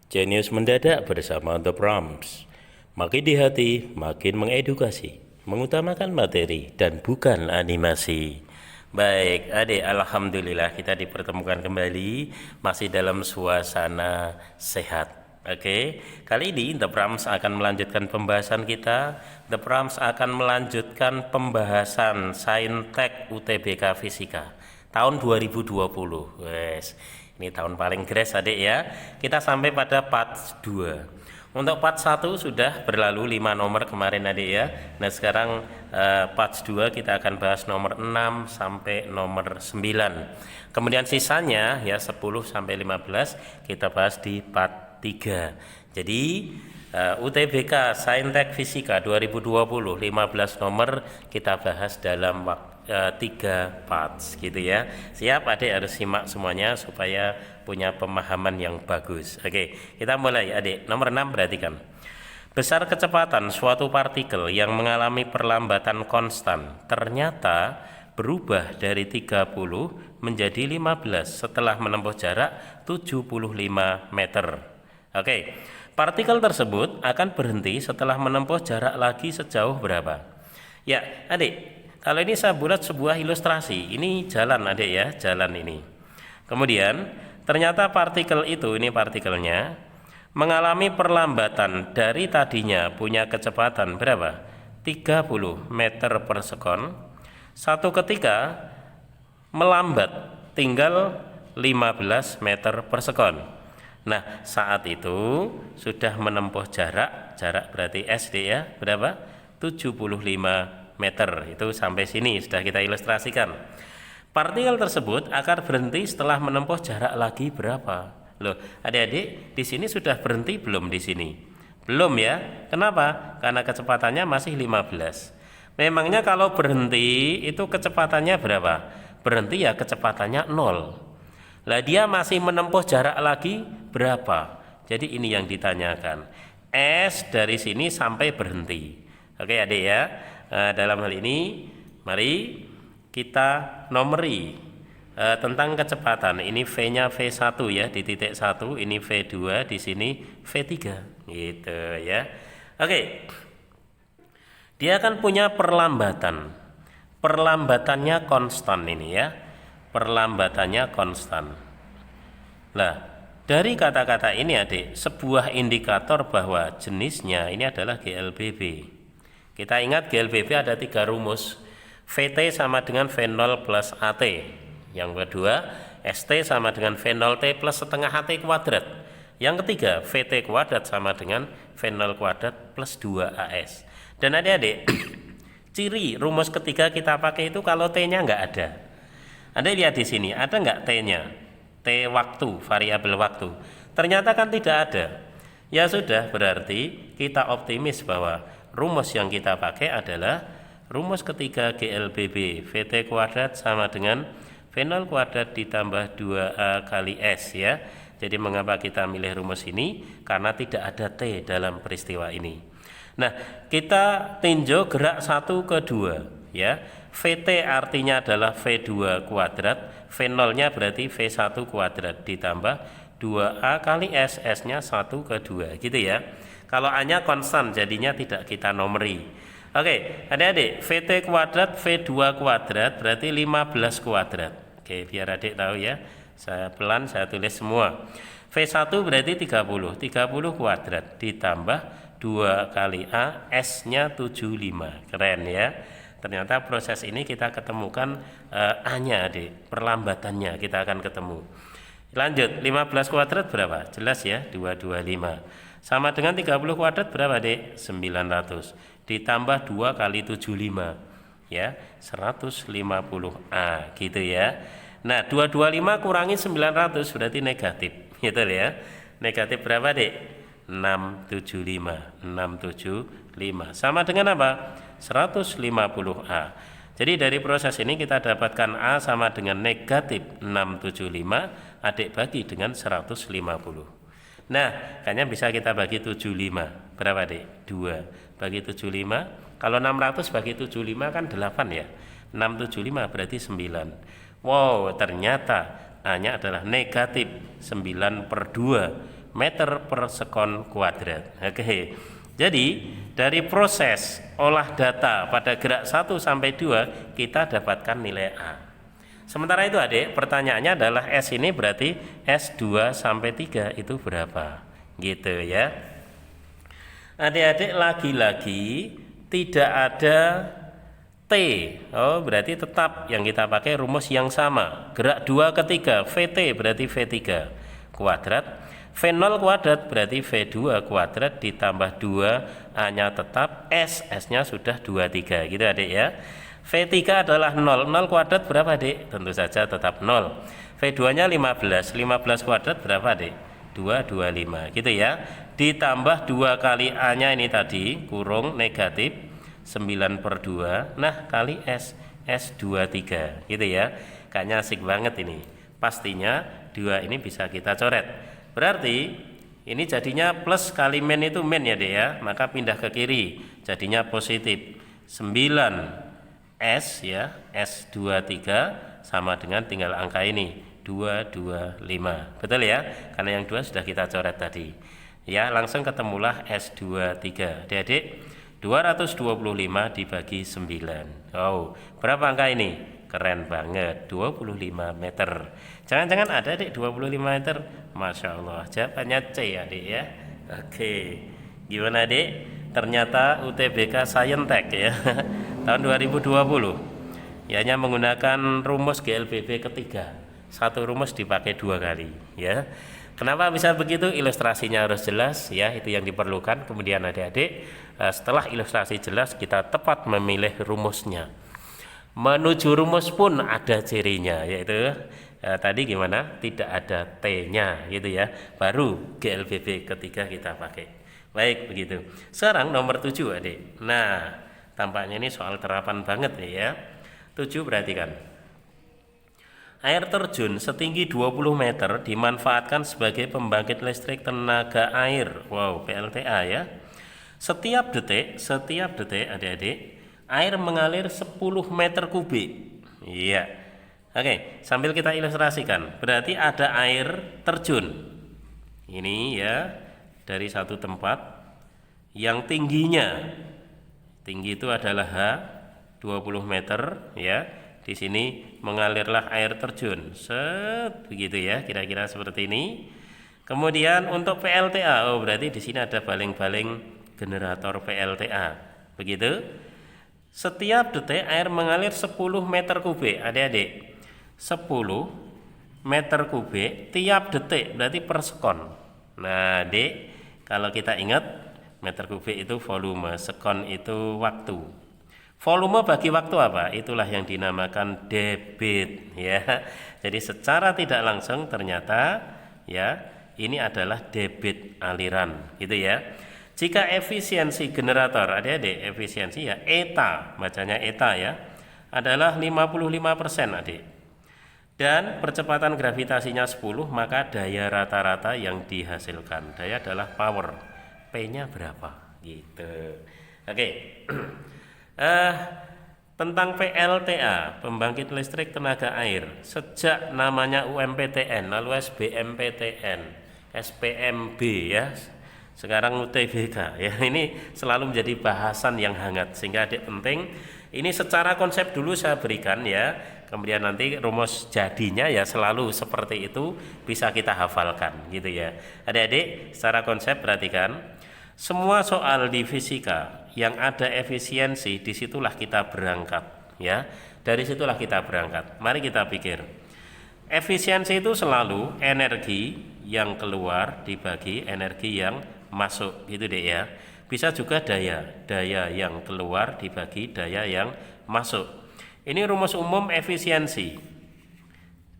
Jenius mendadak bersama The Proms. Makin di hati, makin mengedukasi, mengutamakan materi dan bukan animasi. Baik, adik, alhamdulillah kita dipertemukan kembali masih dalam suasana sehat. Oke, kali ini The Proms akan melanjutkan pembahasan kita. The Proms akan melanjutkan pembahasan Saintek UTBK Fisika tahun 2020. Wes. Ini tahun paling gres adik ya. Kita sampai pada part 2. Untuk part 1 sudah berlalu 5 nomor kemarin adik ya. Nah sekarang part 2 kita akan bahas nomor 6 sampai nomor 9. Kemudian sisanya ya 10 sampai 15 kita bahas di part 3. Jadi UTBK Saintek Fisika 2020 15 nomor kita bahas dalam waktu 3 parts gitu ya. Siap adik, harus simak semuanya supaya punya pemahaman yang bagus. Oke, kita mulai adik. Nomor 6 perhatikan. Besar kecepatan suatu partikel yang mengalami perlambatan konstan ternyata berubah dari 30 menjadi 15 setelah menempuh jarak 75 meter. Oke, partikel tersebut akan berhenti setelah menempuh jarak lagi sejauh berapa? Ya adik, kalau ini saya buat sebuah ilustrasi, ini jalan adik ya, jalan ini. Kemudian ternyata partikel itu, ini partikelnya, mengalami perlambatan dari tadinya punya kecepatan berapa? 30 meter per sekon. Satu ketika melambat tinggal 15 meter per sekon. Nah saat itu sudah menempuh jarak berarti SD ya, berapa? 75 meter. Itu sampai sini sudah kita ilustrasikan. Partikel tersebut akan berhenti setelah menempuh jarak lagi berapa? Loh, adik-adik, di sini sudah berhenti belum di sini? Belum ya. Kenapa? Karena kecepatannya masih 15. Memangnya kalau berhenti itu kecepatannya berapa? Berhenti ya kecepatannya 0. Lah dia masih menempuh jarak lagi berapa? Jadi ini yang ditanyakan. S dari sini sampai berhenti. Oke adik ya. Dalam hal ini mari kita nomori tentang kecepatan. Ini V-nya V1 ya di titik 1, ini V2, di sini V3 gitu ya. Oke. Dia akan punya perlambatan. Perlambatannya konstan ini ya. Perlambatannya konstan. Nah, dari kata-kata ini adik, sebuah indikator bahwa jenisnya ini adalah GLBB. Kita ingat GLBB ada 3 rumus. VT sama dengan V0 plus AT. Yang kedua, ST sama dengan V0T plus setengah AT kuadrat. Yang ketiga, VT kuadrat sama dengan V0 kuadrat plus 2AS. Dan adik-adik, ciri rumus ketiga kita pakai itu kalau T-nya nggak ada. Anda lihat di sini, ada nggak T-nya? T waktu, variabel waktu. Ternyata kan tidak ada. Ya sudah, berarti kita optimis bahwa rumus yang kita pakai adalah rumus ketiga GLBB. VT kuadrat sama dengan V0 kuadrat ditambah 2A kali S ya. Jadi mengapa kita milih rumus ini? Karena tidak ada T dalam peristiwa ini. Nah, kita tinjau gerak 1 ke 2 ya. VT artinya adalah V2 kuadrat, V0-nya berarti V1 kuadrat ditambah 2A kali S, S-nya 1 ke 2 gitu ya. Kalau A-nya konstan jadinya tidak kita nomori. Oke, adik-adik, VT kuadrat V2 kuadrat berarti 15 kuadrat. Oke, biar adik tahu ya. Saya pelan, saya tulis semua. V1 berarti 30 kuadrat ditambah 2 kali A, S-nya 75. Keren ya. Ternyata proses ini kita ketemukan A-nya adik, perlambatannya kita akan ketemu. Lanjut, 15 kuadrat berapa? Jelas ya, 225. Sama dengan 30 kuadrat berapa adik? 900. Ditambah 2 kali 75 ya, 150A gitu ya. Nah, 225 kurangi 900 berarti negatif gitu ya. Negatif berapa adik? 675. Sama dengan apa? 150A. Jadi dari proses ini kita dapatkan A sama dengan negatif 675, adik bagi dengan 150. Nah, kayaknya bisa kita bagi 75. Berapa adik? 2 bagi 75. Kalau 600 bagi 75 kan 8 ya. 675 berarti 9. Wow, ternyata A-nya adalah negatif 9/2 meter per sekon kuadrat. Oke. Jadi dari proses olah data pada gerak 1 sampai 2 kita dapatkan nilai A. Sementara itu adik, pertanyaannya adalah S ini berarti S2 sampai 3 itu berapa? Gitu ya. Adik-adik, lagi-lagi tidak ada T. Oh, berarti tetap yang kita pakai rumus yang sama. Gerak 2 ke 3, VT berarti V3 kuadrat. V0 kuadrat berarti V2 kuadrat ditambah 2, A-nya tetap, S-nya sudah 23. Gitu adik ya. V3 adalah 0. 0 kuadrat berapa adik? Tentu saja tetap 0. V2-nya 15. 15 kuadrat berapa adik? 225. Gitu ya. Ditambah 2 kali A-nya ini tadi, kurung negatif 9 per 2. Nah, kali S. S23. Gitu ya. Kayaknya asik banget ini. Pastinya 2 ini bisa kita coret. Berarti ini jadinya plus kali min itu min ya dek ya. Maka pindah ke kiri. Jadinya positif. 9S ya, S23 sama dengan tinggal angka ini 225. Betul ya? Karena yang 2 sudah kita coret tadi. Ya, langsung ketemulah S23. Adik-adik, 225 dibagi 9. Oh, berapa angka ini? Keren banget, 25 meter. Jangan-jangan ada adik 25 meter? Masya Allah, jawabannya C adik ya. Oke, gimana adik? Ternyata UTBK Saintek ya tahun 2020 ya, hanya menggunakan rumus GLBB ketiga. Satu rumus dipakai 2 kali ya. Kenapa bisa begitu? Ilustrasinya harus jelas ya, itu yang diperlukan. Kemudian adik-adik, setelah ilustrasi jelas kita tepat memilih rumusnya. Menuju rumus pun ada cirinya, yaitu tadi gimana? Tidak ada T-nya gitu ya. Baru GLBB ketiga kita pakai. Baik begitu. Sekarang nomor 7 adik. Nah, tampaknya ini soal terapan banget ya. 7 perhatikan. Air terjun setinggi 20 meter dimanfaatkan sebagai pembangkit listrik tenaga air. Wow, PLTA ya. Setiap detik adik-adik, air mengalir 10 meter kubik. Iya. Oke, sambil kita ilustrasikan. Berarti ada air terjun. Ini ya, dari satu tempat yang tingginya, tinggi itu adalah H 20 meter ya. Di sini mengalirlah air terjun. Set, begitu ya, kira-kira seperti ini. Kemudian untuk PLTA, oh berarti di sini ada baling-baling generator PLTA. Begitu. Setiap detik air mengalir 10 meter kubik, adik-adik. 10 meter kubik tiap detik, berarti per sekon. Nah, adik, kalau kita ingat meter kubik itu volume, sekon itu waktu. Volume bagi waktu apa? Itulah yang dinamakan debit ya. Jadi secara tidak langsung ternyata ya, ini adalah debit aliran gitu ya. Jika efisiensi generator, adik-adik, efisiensi ya eta, bacanya eta ya, adalah 55% adik. Dan percepatan gravitasinya 10, maka daya rata-rata yang dihasilkan. Daya adalah power. P-nya berapa? Gitu. Oke. Tentang PLTA, pembangkit listrik tenaga air, sejak namanya UMPTN, lalu SBMPTN, SPMB ya, sekarang UTBK ya, ini selalu menjadi bahasan yang hangat, sehingga adik penting ini secara konsep dulu saya berikan ya, kemudian nanti rumus jadinya ya selalu seperti itu bisa kita hafalkan gitu ya. Adik-adik, secara konsep perhatikan, semua soal di fisika yang ada efisiensi, disitulah kita berangkat ya, dari situlah kita berangkat. Mari kita pikir, efisiensi itu selalu energi yang keluar dibagi energi yang masuk gitu deh ya. Bisa juga daya yang keluar dibagi daya yang masuk. Ini rumus umum efisiensi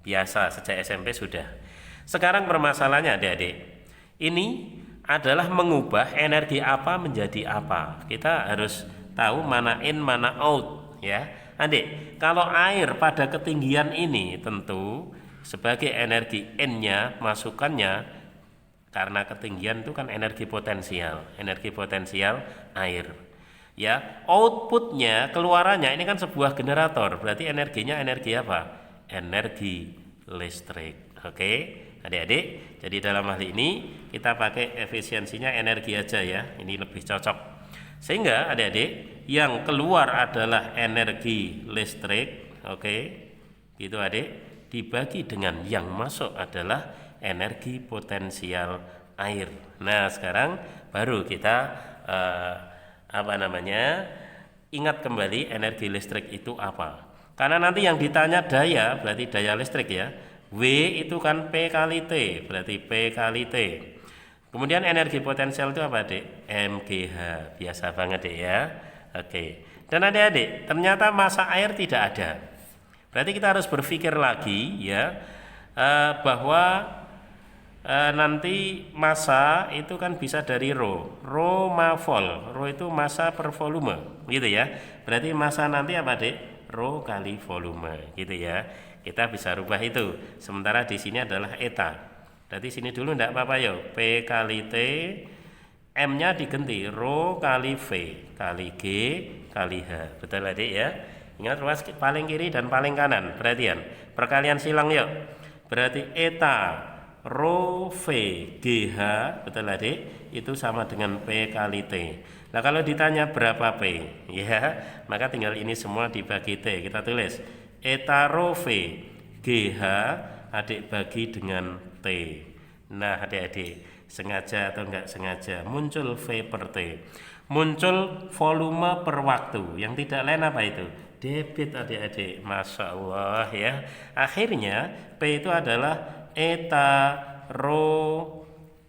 biasa sejak SMP sudah. Sekarang permasalahannya adik-adik, ini adalah mengubah energi apa menjadi apa. Kita harus tahu mana in mana out ya. Adik, kalau air pada ketinggian ini tentu sebagai energi in-nya, masukannya, karena ketinggian itu kan energi potensial air. Ya, outputnya, keluarannya ini kan sebuah generator, berarti energinya energi apa? Energi listrik. Oke, adik-adik. Jadi dalam hal ini kita pakai efisiensinya energi aja ya, ini lebih cocok. Sehingga adik-adik yang keluar adalah energi listrik, oke, gitu adik, dibagi dengan yang masuk adalah energi potensial air. Nah sekarang baru kita ingat kembali energi listrik itu apa. Karena nanti yang ditanya daya berarti daya listrik ya. W itu kan P kali T, berarti P kali T. Kemudian energi potensial itu apa adik? MGH, biasa banget deh ya. Oke. Dan adik-adik, ternyata massa air tidak ada. Berarti kita harus berpikir lagi ya, bahwa nanti massa itu kan bisa dari rho ma vol. Rho itu massa per volume, gitu ya. Berarti massa nanti apa dek? Rho kali volume, gitu ya. Kita bisa rubah itu. Sementara di sini adalah eta. Berarti sini dulu enggak apa-apa yo. P kali T, M-nya diganti rho kali V kali G kali H. Betul adik ya? Ingat ruas paling kiri dan paling kanan. Perhatian. Perkalian silang yuk. Berarti eta rho V GH, betul adik, itu sama dengan P kali T. Nah kalau ditanya berapa P ya, maka tinggal ini semua dibagi T. Kita tulis eta rho V GH adik bagi dengan T. Nah adik-adik, sengaja atau enggak sengaja muncul V per T, muncul volume per waktu. Yang tidak lain apa itu? Debit adik-adik. Masya Allah ya. Akhirnya P itu adalah eta rho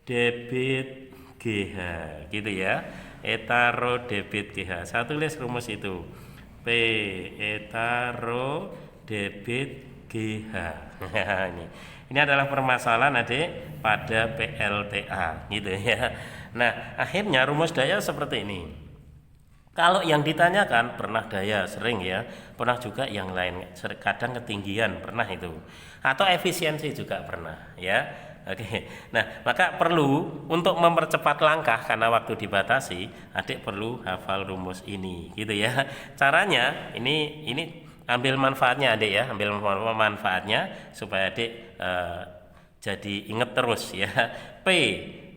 debit GH, gitu ya. Eta rho debit GH. Saya tulis rumus itu. P eta rho debit GH. Ini adalah permasalahan adik pada PLTA, gitu ya. Nah, akhirnya rumus daya seperti ini. Kalau yang ditanyakan pernah daya sering ya, pernah juga yang lain, kadang ketinggian pernah itu, atau efisiensi juga pernah ya. Oke, nah maka perlu untuk mempercepat langkah karena waktu dibatasi, adik perlu hafal rumus ini, gitu ya. Caranya ini ambil manfaatnya adik ya, ambil manfaatnya supaya adik jadi inget terus ya. P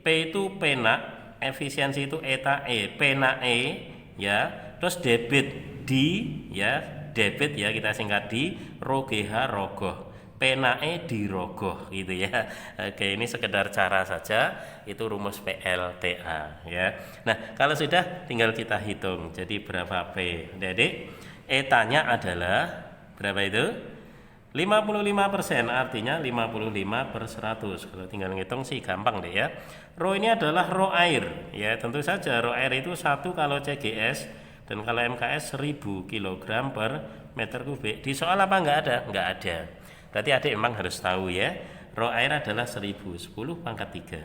itu pena, efisiensi itu eta E, pena E ya, terus debit di ya, debit ya kita singkat di, rho GH rogoh, pena E di rogoh, gitu ya. Oke, ini sekedar cara saja, itu rumus PLTA ya. Nah kalau sudah tinggal kita hitung, jadi berapa P. Jadi etanya adalah berapa itu? 55%, artinya 55/100. Kalau tinggal ngitung sih gampang deh ya. Rho ini adalah rho air ya, tentu saja rho air itu 1 kalau CGS dan kalau MKS 1000 kg per meter kubik. Di soal apa enggak ada? Enggak ada. Berarti adik memang harus tahu ya. Rho air adalah 1000, 10 pangkat 3.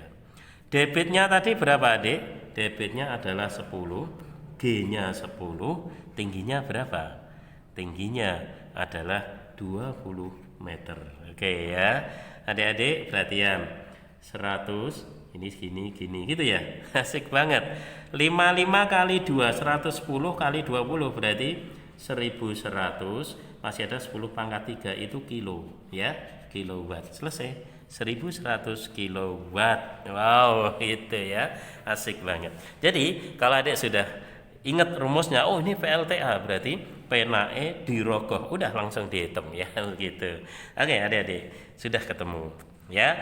Debitnya tadi berapa adik? Debitnya adalah 10, G-nya 10, tingginya berapa? Tingginya adalah 20 meter. Oke ya. Adik-adik perhatian. 100 ini gini gitu ya. Asik banget. 55 kali 2 110 kali 20 berarti 1100, masih ada 10 pangkat 3 itu kilo ya, kilowatt. Selesai. 1100 kilowatt. Wow, itu ya. Asik banget. Jadi, kalau adik sudah ingat rumusnya, oh ini PLTA berarti pena E dirogoh, udah langsung dihitung ya gitu. Oke adik-adik sudah ketemu ya.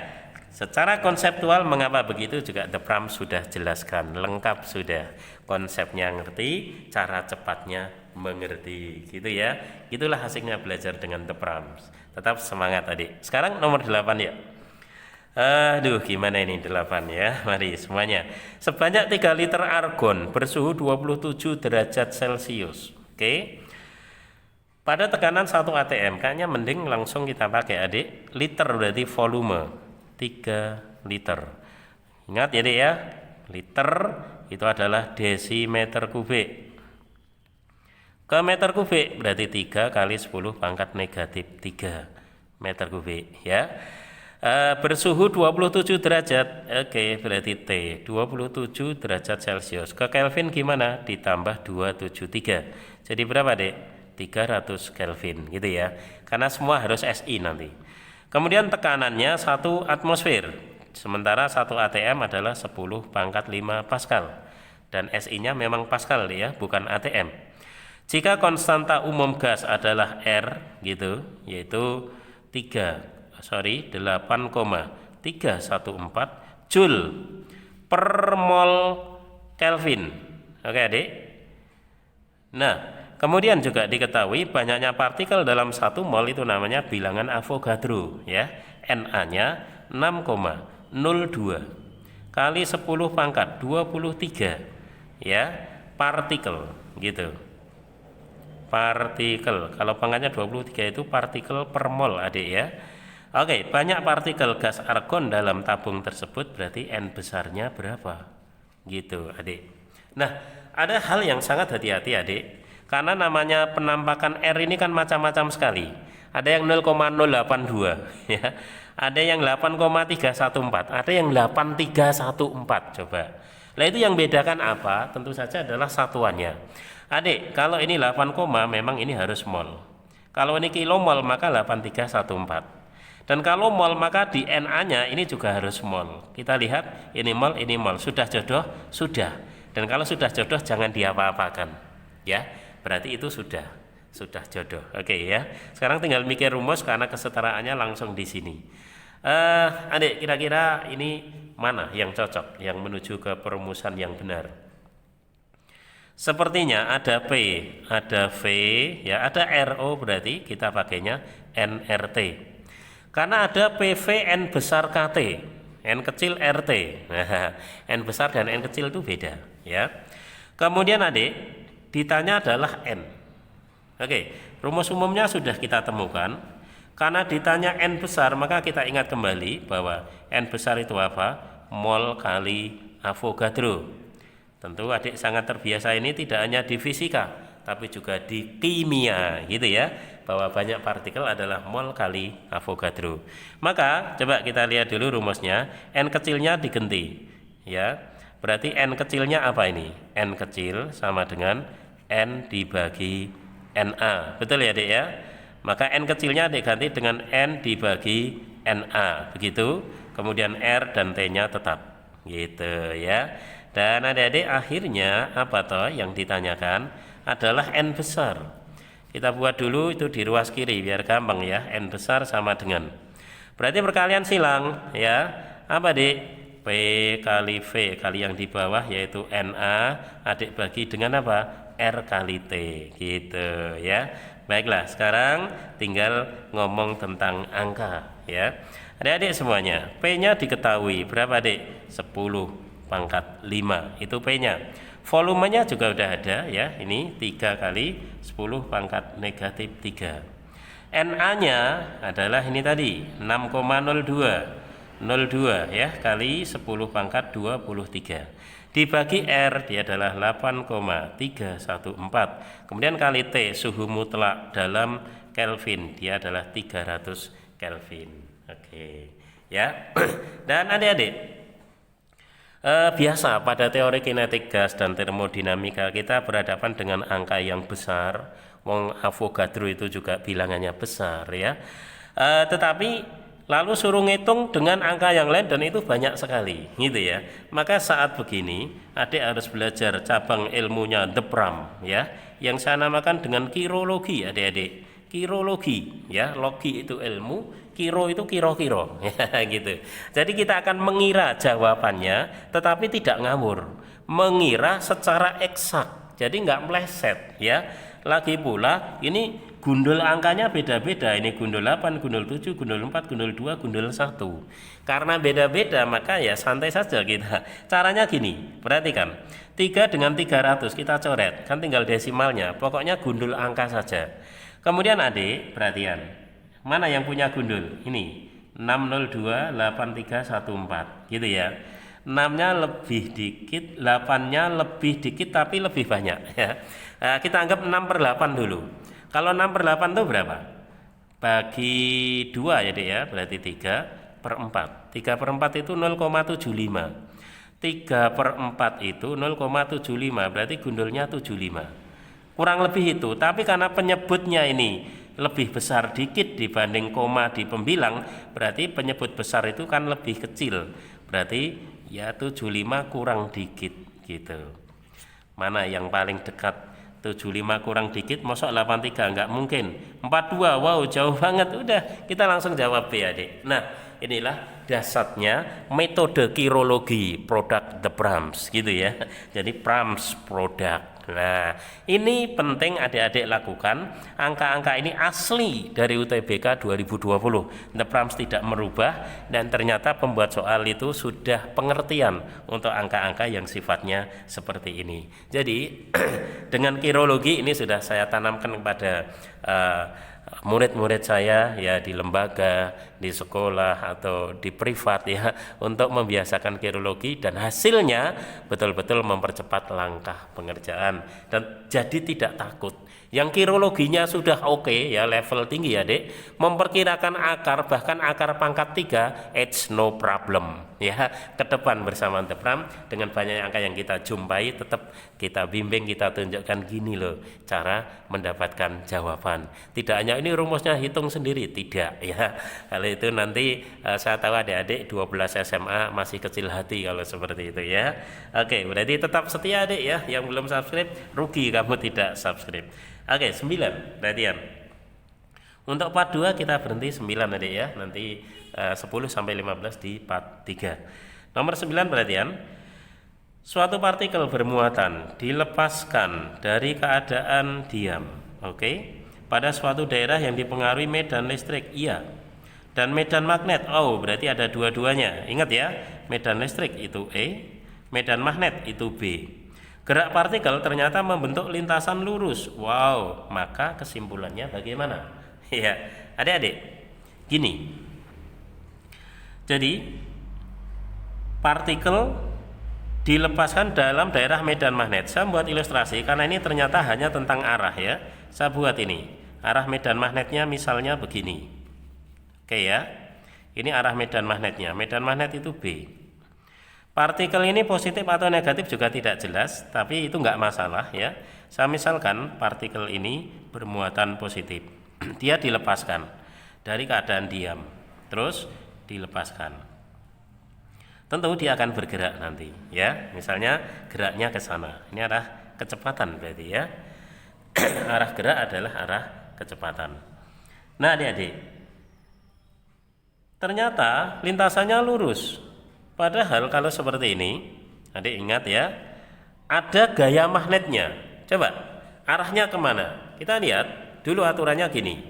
Secara konseptual mengapa begitu juga The Pram sudah jelaskan lengkap, sudah konsepnya ngerti, cara cepatnya mengerti, gitu ya. Itulah hasilnya belajar dengan The Pram. Tetap semangat adik. Sekarang nomor 8 ya. Aduh gimana ini 8 ya. Mari semuanya. Sebanyak 3 liter argon bersuhu 27 derajat Celcius. Oke. Pada tekanan 1 atm, kayaknya mending langsung kita pakai adik. Liter berarti volume 3 liter. Ingat ya adik ya, liter itu adalah desimeter kubik. Ke meter kubik berarti 3 kali 10 pangkat negatif 3 meter kubik ya. Bersuhu 27 derajat, oke berarti T 27 derajat Celcius. Ke Kelvin gimana? Ditambah 273. Jadi berapa dek? 300 Kelvin gitu ya. Karena semua harus SI nanti. Kemudian tekanannya 1 atmosfer. Sementara 1 atm adalah 10 pangkat 5 Pascal. Dan SI-nya memang Pascal ya, bukan atm. Jika konstanta umum gas adalah R gitu, yaitu 8,314 Joule per mol Kelvin. Oke adik. Nah, kemudian juga diketahui banyaknya partikel dalam 1 mol itu namanya bilangan Avogadro ya. Na-nya 6,02 kali 10 pangkat 23 ya, partikel gitu. Partikel, kalau pangkatnya 23 itu partikel per mol adik ya. Oke, banyak partikel gas argon dalam tabung tersebut, berarti N besarnya berapa gitu adik. Nah, ada hal yang sangat hati-hati adik, karena namanya penampakan R ini kan macam-macam sekali. Ada yang 0,082 ya, ada yang 8,314, ada yang 8314. Coba, nah itu yang bedakan apa? Tentu saja adalah satuannya adik. Kalau ini 8, memang ini harus mol. Kalau ini kilomol maka 8314. Dan kalau mol maka di Na-nya ini juga harus mol. Kita lihat ini mol, ini mol. Sudah jodoh? Sudah. Dan kalau sudah jodoh jangan diapa-apakan. Ya, berarti itu sudah jodoh. Oke ya. Sekarang tinggal mikir rumus karena kesetaraannya langsung di sini. Adik, kira-kira ini mana yang cocok, yang menuju ke perumusan yang benar? Sepertinya ada P, ada V, ya ada RO, berarti kita pakainya NRT. Karena ada PV N besar KT, N kecil RT. Nah, N besar dan N kecil itu beda, ya. Kemudian adik, ditanya adalah N. Oke, rumus umumnya sudah kita temukan. Karena ditanya N besar, maka kita ingat kembali bahwa N besar itu apa? Mol kali Avogadro. Tentu adik sangat terbiasa ini tidak hanya di fisika, tapi juga di kimia gitu ya, bahwa banyak partikel adalah mol kali Avogadro. Maka coba kita lihat dulu rumusnya. N kecilnya diganti ya, berarti N kecilnya apa ini? N kecil sama dengan N dibagi Na, betul ya adik ya? Maka N kecilnya diganti dengan N dibagi Na, begitu. Kemudian R dan T-nya tetap gitu ya. Dan adik-adik akhirnya apa toh yang ditanyakan adalah N besar. Kita buat dulu itu di ruas kiri biar gampang ya. N besar sama dengan, berarti perkalian silang ya. Apa adik? P kali V kali yang di bawah yaitu Na, adik bagi dengan apa? R kali T gitu ya. Baiklah, sekarang tinggal ngomong tentang angka ya. Adik-adik semuanya, P-nya diketahui berapa adik? 10 pangkat 5 itu P-nya. Volumenya juga udah ada ya, ini 3 kali 10 pangkat negatif 3. Na-nya adalah ini tadi 6,02 ya kali 10 pangkat 23 dibagi R, dia adalah 8,314. Kemudian kali T, suhu mutlak dalam Kelvin, dia adalah 300 Kelvin. Oke ya. Dan adik-adik, biasa pada teori kinetik gas dan termodinamika kita berhadapan dengan angka yang besar. Wong Avogadro itu juga bilangannya besar ya. Tetapi lalu suruh ngitung dengan angka yang lain dan itu banyak sekali gitu ya. Maka saat begini adik harus belajar cabang ilmunya De Bram ya, yang saya namakan dengan kirologi adik-adik. Kirologi ya, logi itu ilmu, kiro itu kiro-kiro ya gitu. Jadi kita akan mengira jawabannya tetapi tidak ngawur, mengira secara eksak, jadi nggak meleset ya. Lagi pula ini gundul angkanya beda-beda, ini gundul 8, gundul 7, gundul 4, gundul 2, gundul 1. Karena beda-beda maka ya santai saja kita. Caranya gini, perhatikan, 3 dengan 300 kita coret, kan tinggal desimalnya, pokoknya gundul angka saja. Kemudian adik, perhatian, mana yang punya gundul? Ini 6028314 gitu ya. 6-nya lebih dikit, 8-nya lebih dikit tapi lebih banyak ya. Nah, kita anggap 6/8 dulu. Kalau 6/8 itu berapa? Bagi 2 ya dek ya, berarti 3/4. 3/4 itu 0,75. 3/4 itu 0,75, berarti gundulnya 75. Kurang lebih itu, tapi karena penyebutnya ini lebih besar dikit dibanding koma di pembilang, berarti penyebut besar itu kan lebih kecil. Berarti ya 75 kurang dikit gitu. Mana yang paling dekat? 75 kurang dikit, mosok 83? Enggak mungkin. 42, wow jauh banget. Udah, kita langsung jawab B, adik. Nah, inilah dasarnya metode kirologi produk The Brahms gitu ya. Jadi Brahms produk. Nah, ini penting adik-adik lakukan. Angka-angka ini asli dari UTBK 2020. The Brahms tidak merubah, dan ternyata pembuat soal itu sudah pengertian untuk angka-angka yang sifatnya seperti ini. Jadi dengan kirologi ini sudah saya tanamkan kepada murid-murid saya ya di lembaga, di sekolah atau di privat ya, untuk membiasakan kirologi, dan hasilnya betul-betul mempercepat langkah pengerjaan dan jadi tidak takut. Yang kirologinya sudah oke ya, level tinggi ya dek, memperkirakan akar bahkan akar pangkat 3, it's no problem ya. Ke depan bersama The Brahms dengan banyak angka yang kita jumpai, tetap kita bimbing, kita tunjukkan gini loh cara mendapatkan jawaban. Tidak hanya ini rumusnya hitung sendiri, tidak ya. Kalau itu nanti saya tahu adik-adik 12 SMA masih kecil hati kalau seperti itu ya. Oke, berarti tetap setia adik ya. Yang belum subscribe rugi kamu tidak subscribe. Oke, 9 perhatian. Untuk part 2 kita berhenti 9 adik ya. Nanti 10 sampai 15 di part 3. Nomor 9 perhatian. Suatu partikel bermuatan dilepaskan dari keadaan diam. Oke. Pada suatu daerah yang dipengaruhi medan listrik, iya. Dan medan magnet, oh berarti ada dua-duanya. Ingat ya, medan listrik itu E, medan magnet itu B. Gerak partikel ternyata membentuk lintasan lurus. Wow, maka kesimpulannya bagaimana? Ya, adik-adik, gini. Jadi, partikel dilepaskan dalam daerah medan magnet. Saya buat ilustrasi karena ini ternyata hanya tentang arah ya. Saya buat ini. Arah medan magnetnya misalnya begini. Oke ya. Ini arah medan magnetnya. Medan magnet itu B. Partikel ini positif atau negatif juga tidak jelas, tapi itu enggak masalah ya. Saya misalkan partikel ini bermuatan positif. Dia dilepaskan dari keadaan diam. Terus dilepaskan. Tentu dia akan bergerak nanti ya. Misalnya geraknya ke sana. Ini arah kecepatan berarti ya. Arah gerak adalah arah kecepatan. Nah, adik-adik, ternyata lintasannya lurus. Padahal kalau seperti ini, adik ingat ya, ada gaya magnetnya. Coba arahnya kemana? Kita lihat dulu aturannya gini.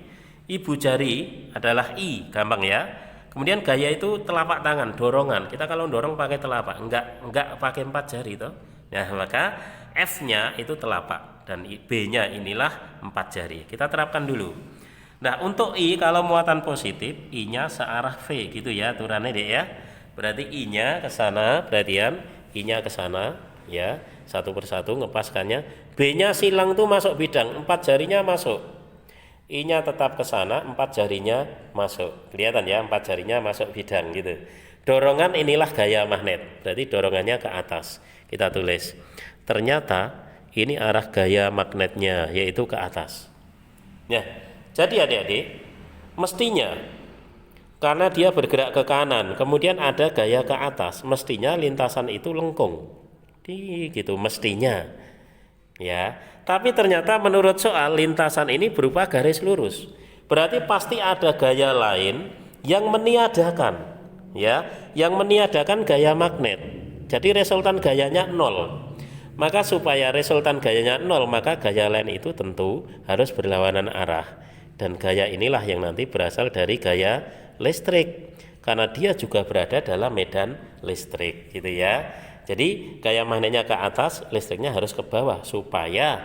Ibu jari adalah I, gampang ya. Kemudian gaya itu telapak tangan, dorongan. Kita kalau dorong pakai telapak, enggak pakai 4 jari toh. Nah, maka F-nya itu telapak dan B-nya inilah 4 jari. Kita terapkan dulu. Nah, untuk I kalau muatan positif, I-nya searah V gitu ya aturannya deh ya. Berarti I-nya ke sana, perhatian, I-nya ke sana ya, satu persatu ngepaskannya. B-nya silang tuh masuk bidang, 4 jarinya masuk. I-nya tetap ke sana, 4 jarinya masuk. Kelihatan ya, 4 jarinya masuk bidang gitu. Dorongan inilah gaya magnet. Berarti dorongannya ke atas. Kita tulis. Ternyata ini arah gaya magnetnya, yaitu ke atas. Ya. Jadi adik-adik, mestinya karena dia bergerak ke kanan, kemudian ada gaya ke atas, mestinya lintasan itu lengkung. Gitu mestinya. Ya. Tapi ternyata menurut soal lintasan ini berupa garis lurus. Berarti pasti ada gaya lain yang meniadakan, ya, yang meniadakan gaya magnet. Jadi resultan gayanya 0. Maka supaya resultan gayanya 0, maka gaya lain itu tentu harus berlawanan arah. Dan gaya inilah yang nanti berasal dari gaya listrik, karena dia juga berada dalam medan listrik gitu ya. Jadi gaya magnetnya ke atas, listriknya harus ke bawah supaya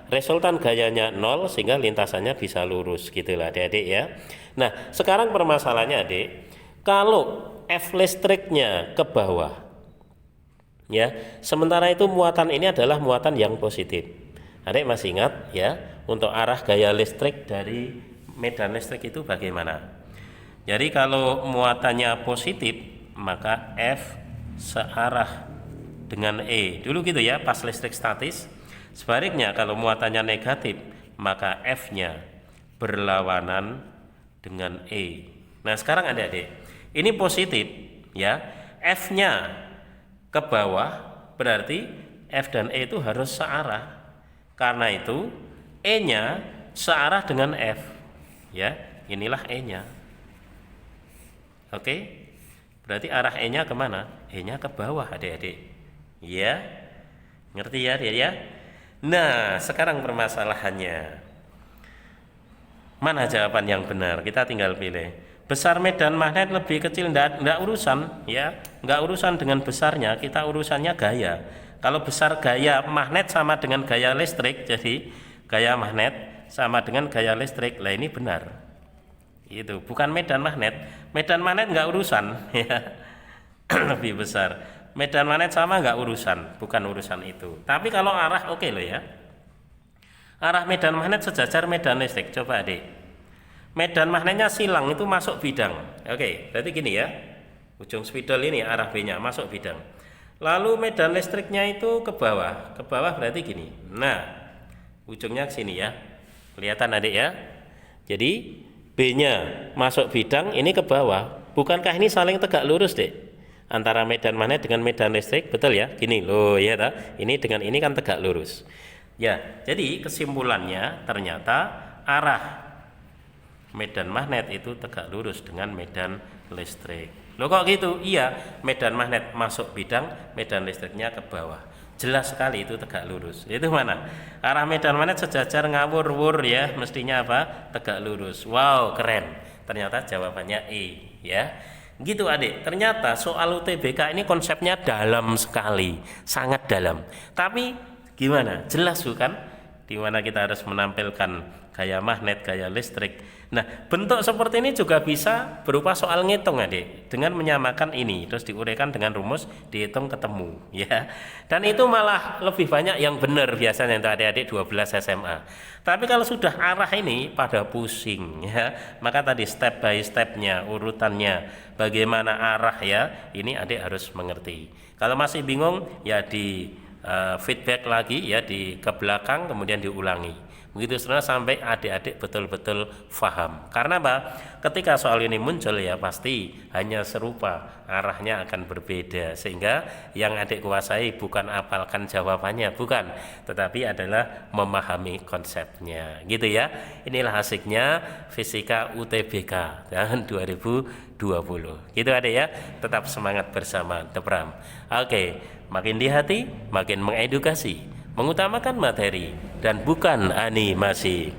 resultan gayanya 0 sehingga lintasannya bisa lurus gitulah adik-adik ya. Nah, sekarang permasalahannya adik, kalau F listriknya ke bawah ya, sementara itu muatan ini adalah muatan yang positif. Adik masih ingat ya, untuk arah gaya listrik dari medan listrik itu bagaimana? Jadi kalau muatannya positif, maka F searah dengan E. Dulu gitu ya, pas listrik statis. Sebaliknya kalau muatannya negatif, maka F-nya berlawanan dengan E. Nah sekarang adik-adik, ini positif ya, F-nya ke bawah, berarti F dan E itu harus searah. Karena itu E-nya searah dengan F. Ya, inilah E-nya. Oke, berarti arah E-nya kemana? E-nya ke bawah adik-adik. Ya, ngerti ya dia ya? Nah, sekarang permasalahannya, mana jawaban yang benar? Kita tinggal pilih. Besar medan magnet lebih kecil, enggak urusan ya, enggak urusan dengan besarnya, kita urusannya gaya. Kalau besar gaya magnet sama dengan gaya listrik, jadi gaya magnet sama dengan gaya listrik, lah ini benar. Itu bukan medan magnet. Medan magnet enggak urusan ya. Lebih besar. Medan magnet sama enggak urusan, bukan urusan itu. Tapi kalau arah oke loh ya. Arah medan magnet sejajar medan listrik. Coba adik, medan magnetnya silang itu masuk bidang. Oke, berarti gini ya, ujung spidol ini arah B nya masuk bidang, lalu medan listriknya itu ke bawah berarti gini. Nah ujungnya ke sini ya, kelihatan adik ya. Jadi B nya masuk bidang, ini ke bawah. Bukankah ini saling tegak lurus dek, antara medan magnet dengan medan listrik? Betul ya, gini loh ya ta? Ini dengan ini kan tegak lurus. Ya, jadi kesimpulannya ternyata arah medan magnet itu tegak lurus dengan medan listrik. Loh kok gitu? Iya, medan magnet masuk bidang, medan listriknya ke bawah. Jelas sekali itu tegak lurus. Itu mana? Arah medan magnet sejajar ngawur-wur ya, mestinya apa? Tegak lurus. Wow, keren. Ternyata jawabannya E ya. Gitu adik, ternyata soal UTBK ini konsepnya dalam sekali, sangat dalam. Tapi gimana? Jelas bukan? Di mana kita harus menampilkan gaya magnet, gaya listrik. Nah, bentuk seperti ini juga bisa berupa soal ngitung adik, dengan menyamakan ini, terus diuraikan dengan rumus, dihitung ketemu ya. Dan itu malah lebih banyak yang benar biasanya untuk adik-adik 12 SMA. Tapi kalau sudah arah ini pada pusing ya, maka tadi step by stepnya, urutannya, bagaimana arah ya, ini adik harus mengerti. Kalau masih bingung ya di feedback lagi ya, di ke belakang kemudian diulangi. Begitu seterusnya sampai adik-adik betul-betul paham. Karena apa? Ketika soal ini muncul ya pasti hanya serupa, arahnya akan berbeda, sehingga yang adik kuasai bukan apalkan jawabannya, bukan, tetapi adalah memahami konsepnya. Gitu ya. Inilah asiknya fisika UTBK tahun 2020. Gitu adik ya. Tetap semangat bersama The Pram. Oke, makin di hati, makin mengedukasi, mengutamakan materi dan bukan animasi.